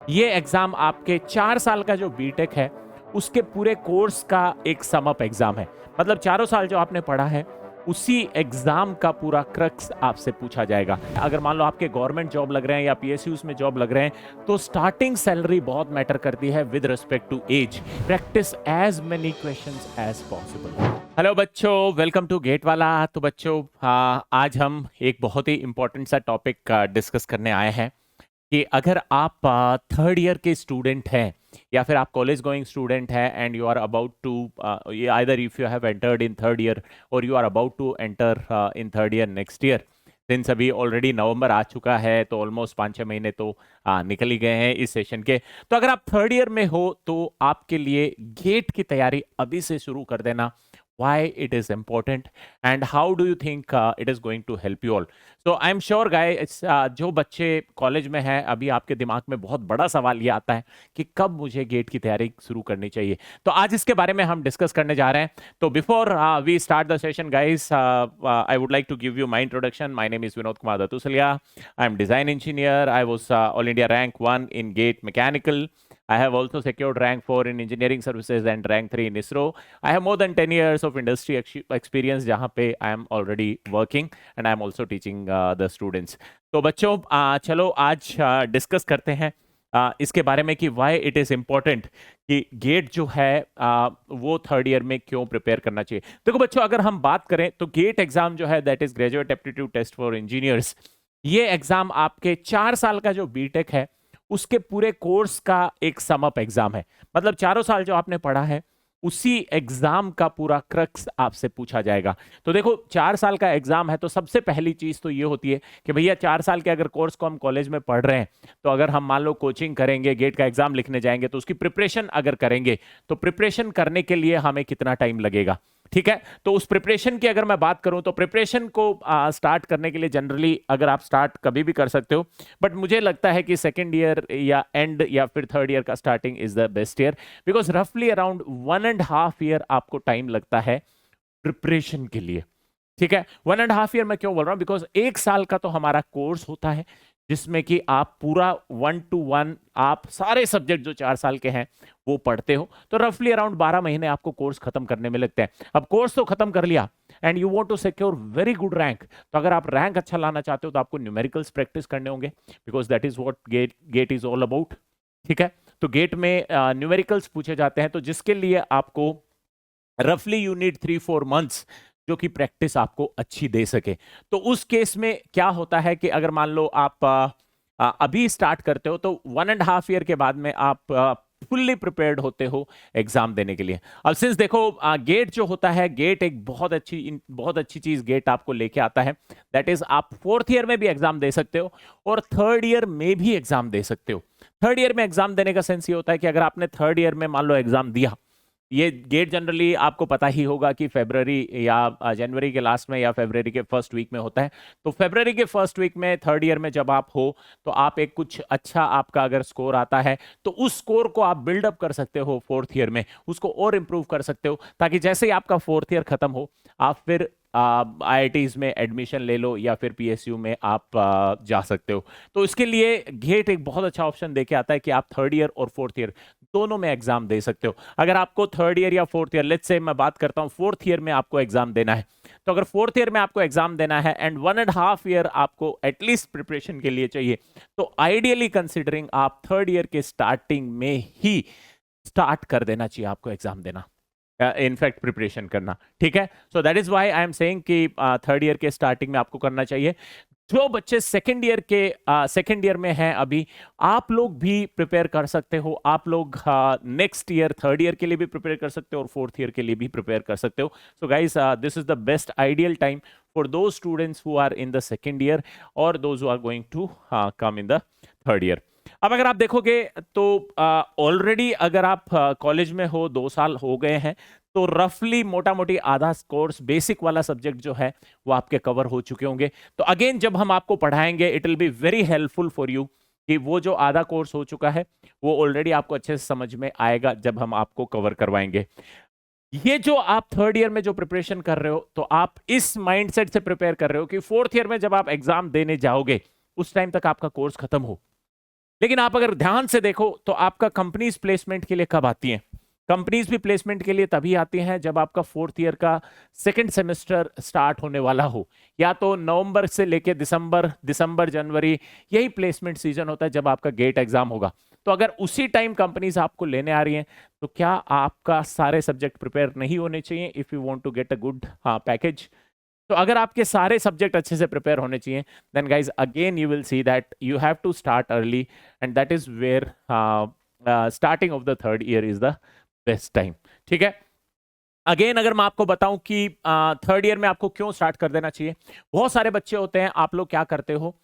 ये एग्जाम आपके 4 साल का जो बीटेक है, उसके पूरे कोर्स का एक सम अप एग्जाम है। मतलब चारों साल जो आपने पढ़ा है, उसी एग्जाम का पूरा क्रक्स आपसे पूछा जाएगा। अगर मान लो आपके गवर्नमेंट जॉब लग रहे हैं या पीएसयूज में जॉब लग रहे हैं, तो स्टार्टिंग सैलरी बहुत मैटर करती है with respect to age. Practice as many questions as possible. Hello बच्चों, वेलकम टू गेट वाला। तो बच्चों, आज हम एक बहुत ही इंपॉर्टेंट सा टॉपिक डिस्कस करने आए हैं कि अगर आप थर्ड ईयर के स्टूडेंट हैं या फिर आप कॉलेज गोइंग स्टूडेंट हैं and you are about to either if you have entered in third year और you are about to enter in third year next year. Since अभी ऑलरेडी नवंबर आ चुका है, तो ऑलमोस्ट 5-6 महीने तो निकल ही गए हैं इस सेशन के। तो अगर आप थर्ड ईयर में हो तो आपके लिए गेट की तैयारी अभी से शुरू कर देना। why it is important and how do you think it is going to help you all. So I'm sure guys, जो बच्चे कॉलेज में हैं अभी, आपके दिमाग में बहुत बड़ा सवाल ये आता है कि कब मुझे गेट की तैयारी शुरू करनी चाहिए। तो आज इसके बारे में हम डिस्कस करने जा रहे हैं। तो before we start the session guys, I would like to give you my introduction. My name is Vinod Kumar Datusaliya. I am design engineer. I was all India rank 1 in gate mechanical. I have also secured rank 4 in engineering services and rank 3 in ISRO. I have more than 10 years of industry experience जहाँ पे I am already working and I am also teaching the students. तो बच्चों, चलो आज discuss करते हैं इसके बारे में कि why it is important कि गेट जो है वो थर्ड ईयर में क्यों प्रिपेयर करना चाहिए। देखो बच्चों, अगर हम बात करें तो गेट एग्जाम जो है, that is graduate aptitude test for engineers, ये एग्जाम आपके 4 साल का जो बीटेक है उसके पूरे कोर्स का एक सम अप एग्जाम है। मतलब चारों साल जो आपने पढ़ा है, उसी एग्जाम का पूरा क्रक्स आपसे पूछा जाएगा। तो देखो, 4 साल का एग्जाम है, तो सबसे पहली चीज तो ये होती है कि भैया 4 साल के अगर कोर्स को हम कॉलेज में पढ़ रहे हैं, तो अगर हम मान लो कोचिंग करेंगे, गेट का एग्जाम लिखने जाएंगे, तो उसकी प्रिपरेशन अगर करेंगे, तो प्रिपरेशन करने के लिए हमें कितना टाइम लगेगा। ठीक है, तो उस प्रिपरेशन की अगर मैं बात करूं, तो प्रिपरेशन को स्टार्ट करने के लिए जनरली अगर आप स्टार्ट कभी भी कर सकते हो, बट मुझे लगता है कि सेकेंड ईयर या एंड या फिर थर्ड ईयर का starting is the best year, because रफली अराउंड 1.5 ईयर आपको टाइम लगता है प्रिपरेशन के लिए। ठीक है, 1.5 ईयर मैं क्यों बोल रहा हूं, बिकॉज 1 साल का तो हमारा कोर्स होता है जिसमें कि आप पूरा 1-to-1 आप सारे सब्जेक्ट जो 4 साल के हैं वो पढ़ते हो। तो रफली अराउंड 12 महीने आपको कोर्स खत्म करने में लगते हैं। अब कोर्स तो खत्म कर लिया and you want to secure very good rank, तो अगर आप रैंक अच्छा लाना चाहते हो तो आपको न्यूमेरिकल्स प्रैक्टिस करने होंगे, because that is what GATE is all about. ठीक है, तो गेट में न्यूमेरिकल्स पूछे जाते हैं, तो जिसके लिए आपको रफली यू नीड 3-4 मंथ्स जो कि प्रैक्टिस आपको अच्छी दे सके। तो उस केस में क्या होता है कि अगर मान लो आप अभी स्टार्ट करते हो, तो 1.5 ईयर के बाद में आप फुल्ली प्रिपेयर्ड होते हो एग्जाम देने के लिए। अब सिंस देखो, गेट जो होता है, गेट एक बहुत अच्छी चीज गेट आपको लेके आता है, दैट इज आप 4th ईयर में भी एग्जाम दे सकते हो और थर्ड ईयर में भी एग्जाम दे सकते हो। थर्ड ईयर में एग्जाम देने का सेंस ये होता है कि अगर आपने थर्ड ईयर में मान लो एग्जाम दिया, ये गेट जनरली आपको पता ही होगा कि फरवरी या जनवरी के लास्ट में या फरवरी के फर्स्ट वीक में होता है। तो फरवरी के फर्स्ट वीक में थर्ड ईयर में जब आप हो, तो आप एक कुछ अच्छा आपका अगर स्कोर आता है, तो उस स्कोर को आप बिल्डअप कर सकते हो 4th ईयर में, उसको और इंप्रूव कर सकते हो, ताकि जैसे ही आपका 4th ईयर खत्म हो, आप फिर आईआईटीज में एडमिशन ले लो या फिर पीएसयू में आप जा सकते हो। तो इसके लिए गेट एक बहुत अच्छा ऑप्शन देके आता है कि आप थर्ड ईयर और 4th ईयर दोनों में एग्जाम दे सकते हो। अगर आपको थर्ड ईयर या 4th ईयर, लेट्स से मैं बात करता हूं 4th ईयर में आपको एग्जाम देना है, तो अगर 4th ईयर में आपको एग्जाम देना है एंड 1.5 ईयर आपको एटलीस्ट प्रिपरेशन के लिए चाहिए, तो आइडियली कंसिडरिंग आप थर्ड ईयर के स्टार्टिंग में ही स्टार्ट कर देना चाहिए आपको एग्जाम देना, इनफैक्ट प्रिपरेशन करना। ठीक है, so that is why I am saying कि थर्ड ईयर के स्टार्टिंग में आपको करना चाहिए। जो बच्चे सेकेंड ईयर में हैं अभी, आप लोग भी प्रिपेयर कर सकते हो। आप लोग नेक्स्ट ईयर थर्ड ईयर के लिए भी प्रिपेयर कर सकते हो और 4th ईयर के लिए भी प्रिपेयर कर सकते हो। So guys, this is the best ideal time for those students who are in the second year और those who are going to come in the third year. अब अगर आप देखोगे तो ऑलरेडी अगर आप कॉलेज में हो, 2 साल हो गए हैं, तो रफली मोटा मोटी आधा कोर्स बेसिक वाला सब्जेक्ट जो है वो आपके कवर हो चुके होंगे। तो अगेन जब हम आपको पढ़ाएंगे, it will be very helpful for you कि वो जो आधा कोर्स हो चुका है वो ऑलरेडी आपको अच्छे से समझ में आएगा जब हम आपको कवर करवाएंगे। ये जो आप थर्ड ईयर में जो प्रिपरेशन कर रहे हो, तो आप इस माइंडसेट से प्रिपेयर कर रहे हो कि 4th ईयर में जब आप एग्जाम देने जाओगे, उस टाइम तक आपका कोर्स खत्म हो। लेकिन आप अगर ध्यान से देखो तो आपका कंपनीज प्लेसमेंट के लिए कब आती हैं? कंपनीज भी प्लेसमेंट के लिए तभी आती हैं जब आपका फोर्थ ईयर का सेकंड सेमेस्टर स्टार्ट होने वाला हो, या तो नवंबर से लेके दिसंबर, दिसंबर जनवरी, यही प्लेसमेंट सीजन होता है जब आपका गेट एग्जाम होगा। तो अगर उसी टाइम कंपनीज आपको लेने आ रही हैं तो क्या आपका सारे सब्जेक्ट प्रिपेयर नहीं होने चाहिए if you want to get a good package? तो अगर आपके सारे सब्जेक्ट अच्छे से प्रिपेयर होने चाहिए, then guys again you will see that you have to start early, and that is where starting of the third year is the best time. ठीक है, अगेन अगर मैं आपको बताऊं कि थर्ड ईयर में आपको क्यों स्टार्ट कर देना चाहिए, बहुत सारे बच्चे होते हैं, आप लोग क्या करते हो,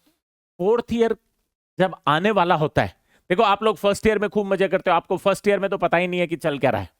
फोर्थ ईयर जब आने वाला होता है, देखो आप लोग फर्स्ट ईयर में खूब मजे करते हो, आपको फर्स्ट ईयर में तो पता ही नहीं है कि चल क्या रहा है।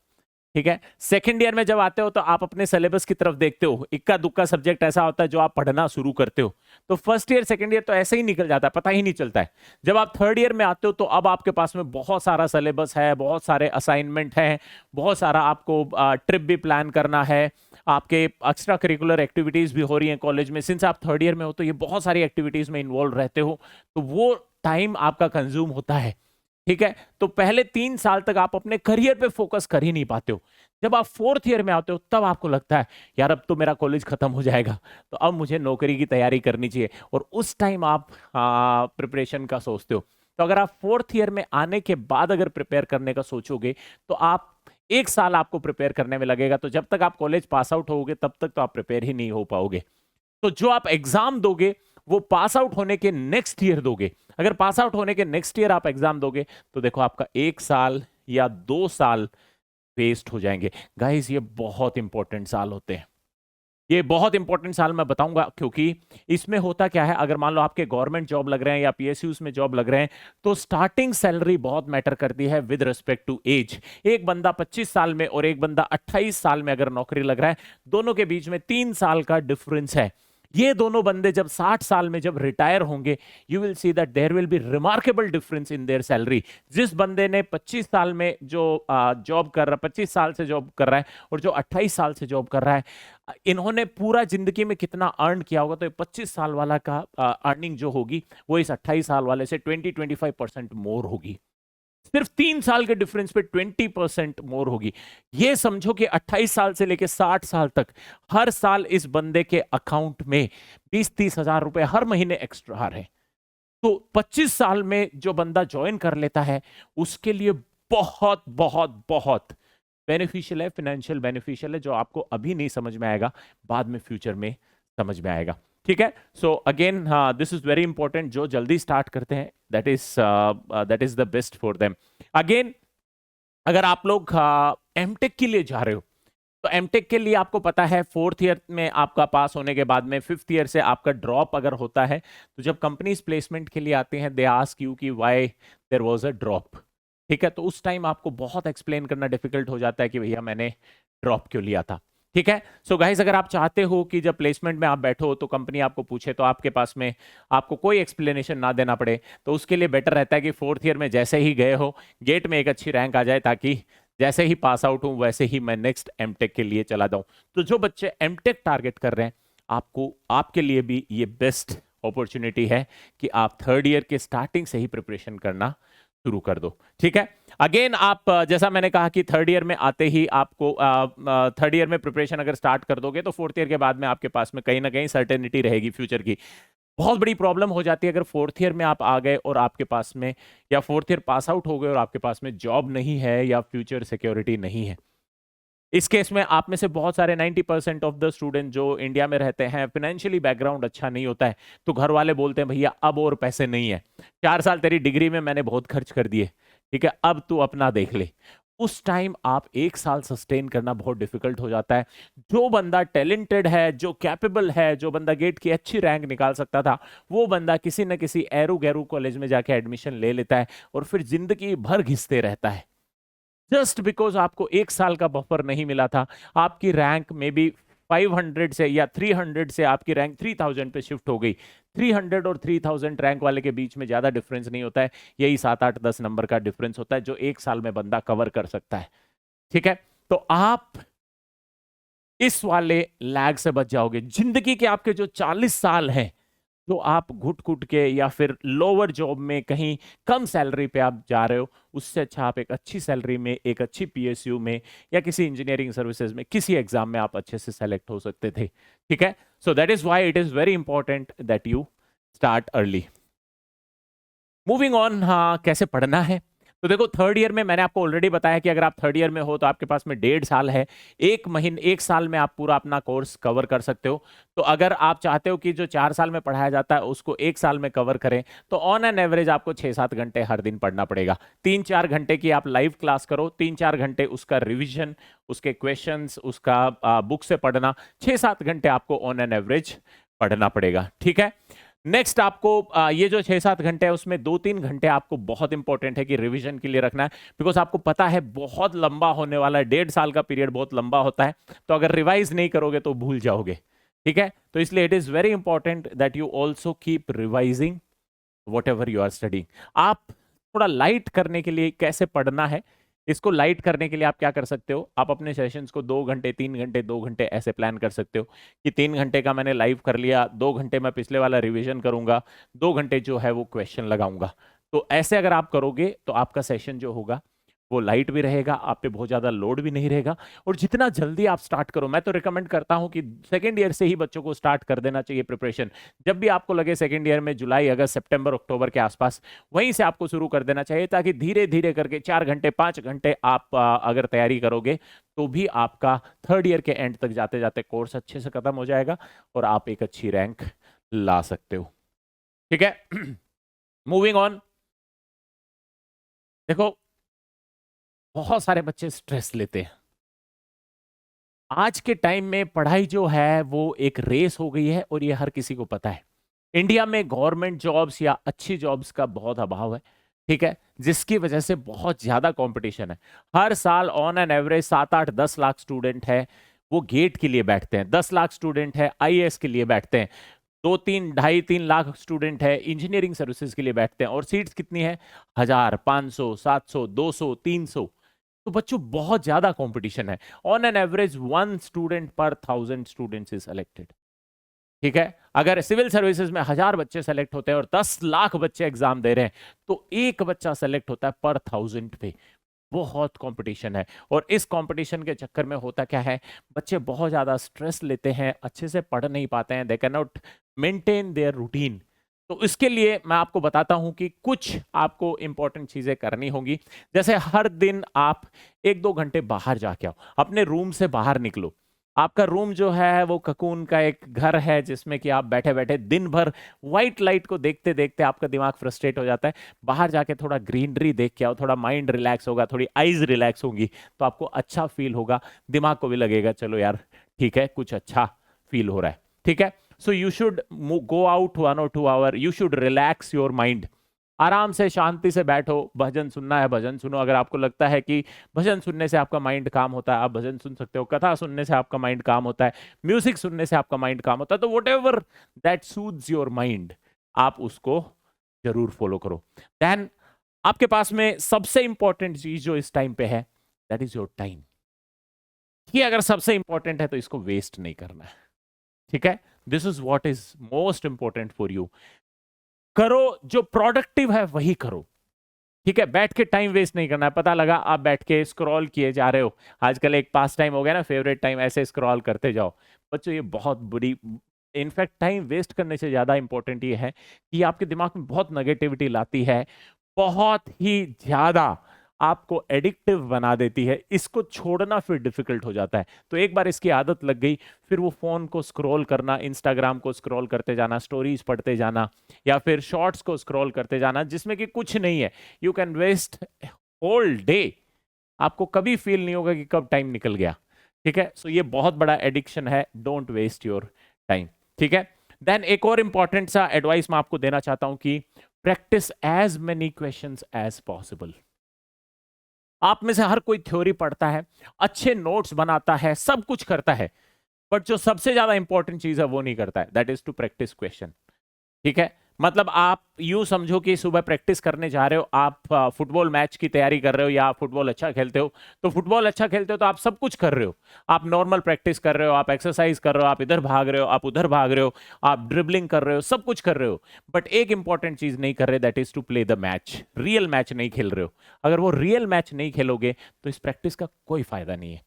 ठीक है, सेकंड ईयर में जब आते हो तो आप अपने सिलेबस की तरफ देखते हो, इक्का दुक्का सब्जेक्ट ऐसा होता है जो आप पढ़ना शुरू करते हो, तो फर्स्ट ईयर सेकंड ईयर तो ऐसे ही निकल जाता है, पता ही नहीं चलता है। जब आप थर्ड ईयर में आते हो तो अब आपके पास में बहुत सारा सिलेबस है, बहुत सारे असाइनमेंट है, बहुत सारा आपको ट्रिप भी प्लान करना है, आपके एक्स्ट्रा करिकुलर एक्टिविटीज भी हो रही हैं कॉलेज में, सिंस आप थर्ड ईयर में हो तो ये बहुत सारी एक्टिविटीज में इन्वॉल्व रहते हो, तो वो टाइम आपका कंज्यूम होता है। ठीक है, तो पहले 3 साल तक आप अपने करियर पे फोकस कर ही नहीं पाते हो। जब आप फोर्थ ईयर में आते हो तब आपको लगता है यार अब तो मेरा कॉलेज खत्म हो जाएगा, तो अब मुझे नौकरी की तैयारी करनी चाहिए, और उस टाइम आप प्रिपरेशन का सोचते हो। तो अगर आप फोर्थ ईयर में आने के बाद अगर प्रिपेयर करने का सोचोगे तो आप 1 साल आपको प्रिपेयर करने में लगेगा, तो जब तक आप कॉलेज पास आउट होगे तब तक तो आप प्रिपेयर ही नहीं हो पाओगे। तो जो आप एग्जाम दोगे वो पास आउट होने के नेक्स्ट ईयर दोगे। अगर पास आउट होने के नेक्स्ट ईयर आप एग्जाम दोगे तो देखो आपका 1 साल या 2 साल वेस्ट हो जाएंगे। गाइस ये बहुत इंपॉर्टेंट साल होते हैं, ये बहुत इंपॉर्टेंट साल मैं बताऊंगा, क्योंकि इसमें होता क्या है, अगर मान लो आपके गवर्नमेंट जॉब लग रहे हैं या पीएसयूज में जॉब लग रहे हैं तो स्टार्टिंग सैलरी बहुत मैटर करती है विद रिस्पेक्ट टू एज। एक बंदा 25 साल में और एक बंदा 28 साल में अगर नौकरी लग रहा है, दोनों के बीच में 3 साल का डिफरेंस है। ये दोनों बंदे जब 60 साल में जब रिटायर होंगे, you will see that there will be remarkable difference in their salary. जिस बंदे ने 25 साल में जो जॉब कर रहा है, 25 साल से जॉब कर रहा है, और जो 28 साल से जॉब कर रहा है, इन्होंने पूरा जिंदगी में कितना अर्न किया होगा, तो 25 साल वाला का अर्निंग जो होगी वो इस 28 साल वाले से 20-25% मोर होगी। सिर्फ 3 साल के डिफरेंस पे 20% मोर होगी। ये समझो कि 28 साल से लेके 60 साल तक हर साल इस बंदे के अकाउंट में 20-30 हजार रुपए हर महीने एक्स्ट्रा आ रहे हैं। तो 25 साल में जो बंदा ज्वाइन कर लेता है उसके लिए बहुत बहुत बहुत बेनिफिशियल है, फाइनेंशियल बेनिफिशियल है, जो आपको अभी नहीं समझ में आएगा, बाद में फ्यूचर में समझ में आएगा। ठीक है, so again this is very important, जो जल्दी स्टार्ट करते हैं that is the best for them. Again अगर आप लोग एमटेक के लिए जा रहे हो तो एमटेक के लिए आपको पता है फोर्थ ईयर में आपका पास होने के बाद में फिफ्थ ईयर से आपका ड्रॉप अगर होता है, तो जब कंपनीज प्लेसमेंट के लिए आते हैं दे आस्क यू कि why there was a drop. ठीक है, तो उस टाइम आपको बहुत एक्सप्लेन करना डिफिकल्ट हो जाता है कि भैया मैंने ड्रॉप क्यों लिया था। ठीक है, सो गाइस अगर आप चाहते हो कि जब प्लेसमेंट में आप बैठो तो कंपनी आपको पूछे तो आपके पास में आपको कोई एक्सप्लेनेशन ना देना पड़े, तो उसके लिए बेटर रहता है कि फोर्थ ईयर में जैसे ही गए हो गेट में एक अच्छी रैंक आ जाए, ताकि जैसे ही पास आउट हूं वैसे ही मैं नेक्स्ट एमटेक के लिए चला जाऊं। तो जो बच्चे एमटेक टारगेट कर रहे हैं, आपको आपके लिए भी ये बेस्ट अपॉर्चुनिटी है कि आप थर्ड ईयर के स्टार्टिंग से ही प्रिपरेशन करना शुरू कर दो। ठीक है, अगेन आप जैसा मैंने कहा कि थर्ड ईयर में आते ही आपको थर्ड ईयर में प्रिपरेशन अगर स्टार्ट कर दोगे तो फोर्थ ईयर के बाद में आपके पास में कहीं ना कहीं सर्टेनिटी रहेगी फ्यूचर की। बहुत बड़ी प्रॉब्लम हो जाती है अगर फोर्थ ईयर में आप आ गए और आपके पास में, या फोर्थ ईयर पास आउट हो गए और आपके पास में जॉब नहीं है या फ्यूचर सिक्योरिटी नहीं है। इस केस में आप में से बहुत सारे 90% ऑफ द स्टूडेंट जो इंडिया में रहते हैं, फाइनेंशियली बैकग्राउंड अच्छा नहीं होता है, तो घर वाले बोलते हैं भैया अब और पैसे नहीं है, 4 साल तेरी डिग्री में मैंने बहुत खर्च कर दिए, ठीक है अब तू अपना देख ले। उस टाइम आप 1 साल सस्टेन करना बहुत डिफिकल्ट हो जाता है। जो बंदा टैलेंटेड है, जो कैपेबल है, जो बंदा गेट की अच्छी रैंक निकाल सकता था, वो बंदा किसी न किसी एरू गैरू कॉलेज में जाके एडमिशन ले लेता है और फिर जिंदगी भर घिसते रहता है, जस्ट बिकॉज आपको 1 साल का बफर नहीं मिला था। आपकी रैंक में भी 500 से या 300 से आपकी रैंक 3000 पे शिफ्ट हो गई। 300 और 3000 रैंक वाले के बीच में ज्यादा डिफरेंस नहीं होता है, यही 7-8-10 नंबर का डिफरेंस होता है जो 1 साल में बंदा कवर कर सकता है। ठीक है, तो आप इस वाले लैग से बच जाओगे। जिंदगी के आपके जो 40 साल हैं जो आप घुट घुट के या फिर लोअर जॉब में कहीं कम सैलरी पे आप जा रहे हो, उससे अच्छा आप एक अच्छी सैलरी में, एक अच्छी पीएसयू में या किसी इंजीनियरिंग सर्विसेज में किसी एग्जाम में आप अच्छे से सेलेक्ट हो सकते थे। ठीक है, so that is why it is very important that you start early. Moving on, हाँ कैसे पढ़ना है। तो देखो थर्ड ईयर में मैंने आपको ऑलरेडी बताया कि अगर आप थर्ड ईयर में हो तो आपके पास में 1.5 साल है। एक साल में आप पूरा अपना कोर्स कवर कर सकते हो। तो अगर आप चाहते हो कि जो 4 साल में पढ़ाया जाता है उसको 1 साल में कवर करें, तो ऑन एन एवरेज आपको 6-7 घंटे हर दिन पढ़ना पड़ेगा। 3-4 घंटे की आप लाइव क्लास करो, 3-4 घंटे उसका रिविजन, उसके क्वेश्चंस, उसका बुक से पढ़ना, 6-7 घंटे आपको ऑन एन एवरेज पढ़ना पड़ेगा। ठीक है, नेक्स्ट आपको ये जो 6-7 घंटे है उसमें 2-3 घंटे आपको बहुत इंपॉर्टेंट है कि रिवीजन के लिए रखना है, बिकॉज आपको पता है बहुत लंबा होने वाला है, 1.5 साल का पीरियड बहुत लंबा होता है, तो अगर रिवाइज नहीं करोगे तो भूल जाओगे। ठीक है, तो इसलिए it is very important that you also keep revising whatever you are studying. आप थोड़ा लाइट करने के लिए कैसे पढ़ना है, इसको लाइट करने के लिए आप क्या कर सकते हो, आप अपने सेशंस को 2 घंटे 3 घंटे 2 घंटे ऐसे प्लान कर सकते हो कि 3 घंटे का मैंने लाइव कर लिया, 2 घंटे मैं पिछले वाला रिवीजन करूंगा, 2 घंटे जो है वो क्वेश्चन लगाऊंगा। तो ऐसे अगर आप करोगे तो आपका सेशन जो होगा वो लाइट भी रहेगा, आप पे बहुत ज्यादा लोड भी नहीं रहेगा। और जितना जल्दी आप स्टार्ट करो, मैं तो रिकमेंड करता हूं कि सेकेंड ईयर से ही बच्चों को स्टार्ट कर देना चाहिए प्रिपरेशन। जब भी आपको लगे सेकेंड ईयर में जुलाई अगस्त सितंबर अक्टूबर के आसपास, वहीं से आपको शुरू कर देना चाहिए, ताकि धीरे धीरे करके 4 घंटे 5 घंटे आप अगर तैयारी करोगे तो भी आपका थर्ड ईयर के एंड तक जाते जाते कोर्स अच्छे से खत्म हो जाएगा और आप एक अच्छी रैंक ला सकते हो। ठीक है, मूविंग ऑन। देखो बहुत सारे बच्चे स्ट्रेस लेते हैं। आज के टाइम में पढ़ाई जो है वो एक रेस हो गई है और ये हर किसी को पता है। इंडिया में गवर्नमेंट जॉब्स या अच्छी जॉब्स का बहुत अभाव है। ठीक है, जिसकी वजह से बहुत ज्यादा कंपटीशन है। हर साल on an average 7-8-10 lakh student है वो गेट के लिए बैठते हैं, 10 लाख स्टूडेंट है आईएएस के लिए बैठते हैं, 2-3 ढाई 3 लाख स्टूडेंट है इंजीनियरिंग सर्विसेज के लिए बैठते हैं, और सीट्स कितनी है, 1000 500 700 200 300। तो बच्चों बहुत ज्यादा कंपटीशन है। ऑन एन एवरेज 1 स्टूडेंट पर 1000 स्टूडेंट्स इज सिलेक्टेड। ठीक है, अगर सिविल सर्विसेज में 1000 बच्चे सेलेक्ट होते हैं और 10 लाख बच्चे एग्जाम दे रहे हैं, तो एक बच्चा सेलेक्ट होता है पर 1000 पे। बहुत कंपटीशन है, और इस कंपटीशन के चक्कर में होता क्या है, बच्चे बहुत ज्यादा स्ट्रेस लेते हैं, अच्छे से पढ़ नहीं पाते हैं, they can not maintain their routine. तो इसके लिए मैं आपको बताता हूं कि कुछ आपको इंपॉर्टेंट चीजें करनी होंगी। जैसे हर दिन आप 1-2 घंटे बाहर जाके आओ, अपने रूम से बाहर निकलो। आपका रूम जो है वो ककून का एक घर है जिसमें कि आप बैठे बैठे दिन भर व्हाइट लाइट को देखते देखते आपका दिमाग फ्रस्ट्रेट हो जाता है। बाहर जाके थोड़ा ग्रीनरी देख के आओ, थोड़ा माइंड रिलैक्स होगा, थोड़ी आईज रिलैक्स होंगी, तो आपको अच्छा फील होगा, दिमाग को भी लगेगा चलो यार ठीक है कुछ अच्छा फील हो रहा है। ठीक है, so you should go out 1 or 2 hour, you should relax your mind. आराम से शांति से बैठो, भजन सुनना है भजन सुनो, अगर आपको लगता है कि भजन सुनने से आपका माइंड काम होता है आप भजन सुन सकते हो, कथा सुनने से आपका माइंड काम होता है, म्यूजिक सुनने से आपका माइंड काम होता है, तो what ever that soothes your mind आप उसको जरूर फॉलो करो। देन आपके पास में सबसे इंपॉर्टेंट चीज जो इस टाइम पे है दैट इज योर टाइम। ये अगर सबसे इंपॉर्टेंट है तो इसको वेस्ट नहीं करना है। ठीक है, this is what is most important for you. करो जो प्रोडक्टिव है वही करो। ठीक है, बैठ के टाइम वेस्ट नहीं करना है। पता लगा आप बैठ के स्क्रॉल किए जा रहे हो, आजकल एक पास टाइम हो गया ना, फेवरेट टाइम, ऐसे स्क्रॉल करते जाओ। बच्चों ये बहुत बुरी, इनफैक्ट टाइम वेस्ट करने से ज्यादा इंपॉर्टेंट ये है कि आपके दिमाग में बहुत नेगेटिविटी लाती है, बहुत ही ज्यादा आपको एडिक्टिव बना देती है। इसको छोड़ना फिर डिफिकल्ट हो जाता है। तो एक बार इसकी आदत लग गई, फिर वो फोन को स्क्रॉल करना, इंस्टाग्राम को स्क्रॉल करते जाना, स्टोरीज पढ़ते जाना, या फिर शॉर्ट्स को स्क्रॉल करते जाना जिसमें कि कुछ नहीं है, you can waste whole day. आपको कभी फील नहीं होगा कि कब टाइम निकल गया। ठीक है, सो ये बहुत बड़ा एडिक्शन है, डोंट वेस्ट योर टाइम। ठीक है, देन एक और इंपॉर्टेंट सा एडवाइस मैं आपको देना चाहता हूं कि practice as many questions as possible. आप में से हर कोई थ्योरी पढ़ता है, अच्छे नोट्स बनाता है, सब कुछ करता है, बट जो सबसे ज्यादा इंपॉर्टेंट चीज है वो नहीं करता है, that is to practice question. ठीक है, मतलब आप यूं समझो कि सुबह प्रैक्टिस करने जा रहे हो, आप फुटबॉल मैच की तैयारी कर रहे हो या फुटबॉल अच्छा खेलते हो, तो फुटबॉल अच्छा खेलते हो तो आप सब कुछ कर रहे हो। आप नॉर्मल प्रैक्टिस कर रहे हो, आप एक्सरसाइज कर रहे हो, आप इधर भाग रहे हो, आप उधर भाग रहे हो, आप ड्रिबलिंग कर रहे हो, सब कुछ कर रहे हो। बट एक इंपॉर्टेंट चीज नहीं कर रहे, that is to play the match. Real match नहीं खेल रहे हो। अगर वो रियल मैच नहीं खेलोगे तो इस प्रैक्टिस का कोई फायदा नहीं है।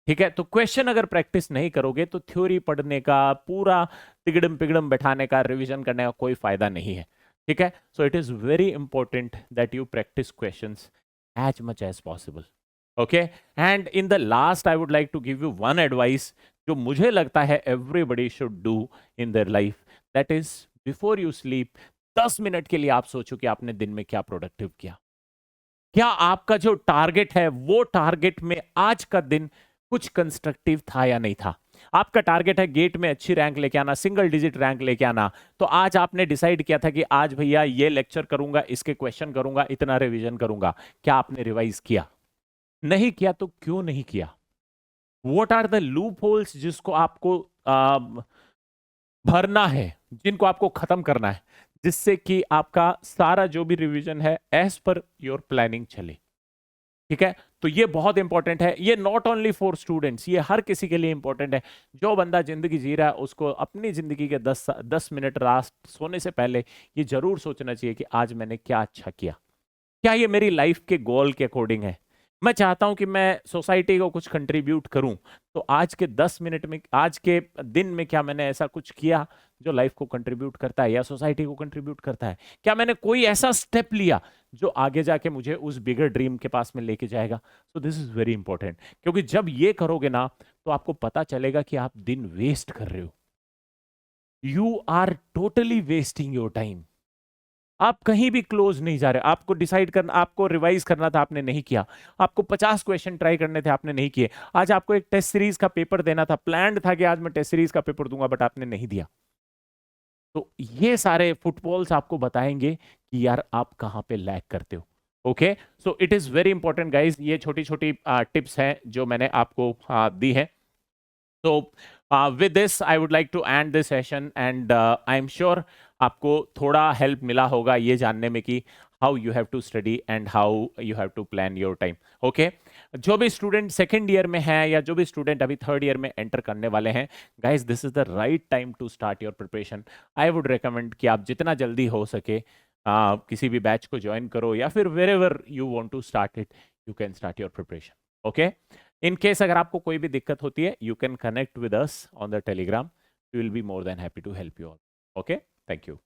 ठीक है, तो क्वेश्चन अगर प्रैक्टिस नहीं करोगे तो थ्योरी पढ़ने का, पूरा तिगड़म पिगड़म बैठाने का, रिवीजन करने का कोई फायदा नहीं है। ठीक है, so it is very important that you practice questions as much as possible. Okay, and in the last I would like to give you one advice जो मुझे लगता है everybody should do in their life, that is before you sleep 10 minute के लिए आप सोचो कि आपने दिन में क्या प्रोडक्टिव किया। क्या आपका जो टारगेट है वो टारगेट में आज का दिन कुछ कंस्ट्रक्टिव था या नहीं था। आपका टारगेट है गेट में अच्छी रैंक लेके आना, सिंगल डिजिट रैंक लेके आना, तो आज आपने डिसाइड किया था कि आज भैया ये लेक्चर करूंगा, इसके क्वेश्चन करूंगा, इतना रिवीजन करूंगा। क्या आपने रिवाइज किया? नहीं किया तो क्यों नहीं किया? What are the loopholes जिसको आपको भरना है, जिनको आपको खत्म करना है, जिससे कि आपका सारा जो भी रिवीजन है एज पर योर प्लानिंग चले। ठीक है, तो ये बहुत इंपॉर्टेंट है। ये नॉट ओनली फॉर स्टूडेंट्स, ये हर किसी के लिए इंपॉर्टेंट है। जो बंदा जिंदगी जी रहा है उसको अपनी जिंदगी के 10 मिनट रात सोने से पहले ये जरूर सोचना चाहिए कि आज मैंने क्या अच्छा किया, क्या ये मेरी लाइफ के गोल के अकॉर्डिंग है। मैं चाहता हूं कि मैं सोसाइटी को कुछ कंट्रीब्यूट करूं, तो आज के 10 मिनट में, आज के दिन में क्या मैंने ऐसा कुछ किया जो लाइफ को कंट्रीब्यूट करता है या सोसाइटी को कंट्रीब्यूट करता है? क्या मैंने कोई ऐसा स्टेप लिया जो आगे जाके मुझे उस बिगर ड्रीम के पास में लेके जाएगा? So this is very important, क्योंकि जब ये करोगे ना तो आपको पता चलेगा कि आप दिन वेस्ट कर रहे हो। You are totally wasting your time. आप कहीं भी क्लोज नहीं जा रहे। आपको डिसाइड करना, आपको रिवाइज करना था, आपने नहीं किया। आपको 50 क्वेश्चन ट्राई करने थे, आपने नहीं किए। आज आपको एक टेस्ट सीरीज का पेपर देना था, प्लान्ड था कि आज मैं टेस्ट सीरीज का पेपर दूंगा, बट आपने नहीं दिया। तो ये सारे फुटबॉल्स आपको बताएंगे कि यार आप कहां पे लैग करते हो। Okay, so it is very important guys. ये छोटी छोटी टिप्स हैं जो मैंने आपको दी है। तो with this I would like to end this session and I am sure आपको थोड़ा हेल्प मिला होगा ये जानने में कि how you have to study and how you have to plan your time. Okay, जो भी स्टूडेंट सेकेंड ईयर में है या जो भी स्टूडेंट अभी थर्ड ईयर में एंटर करने वाले हैं, guys this is the right time to start your preparation. I would recommend कि आप जितना जल्दी हो सके किसी भी बैच को ज्वाइन करो या फिर wherever you want to start it, you can start your preparation. Okay, in case अगर आपको कोई भी दिक्कत होती है, you can connect with us on the Telegram. We will be more than happy to help you all. Okay, thank you.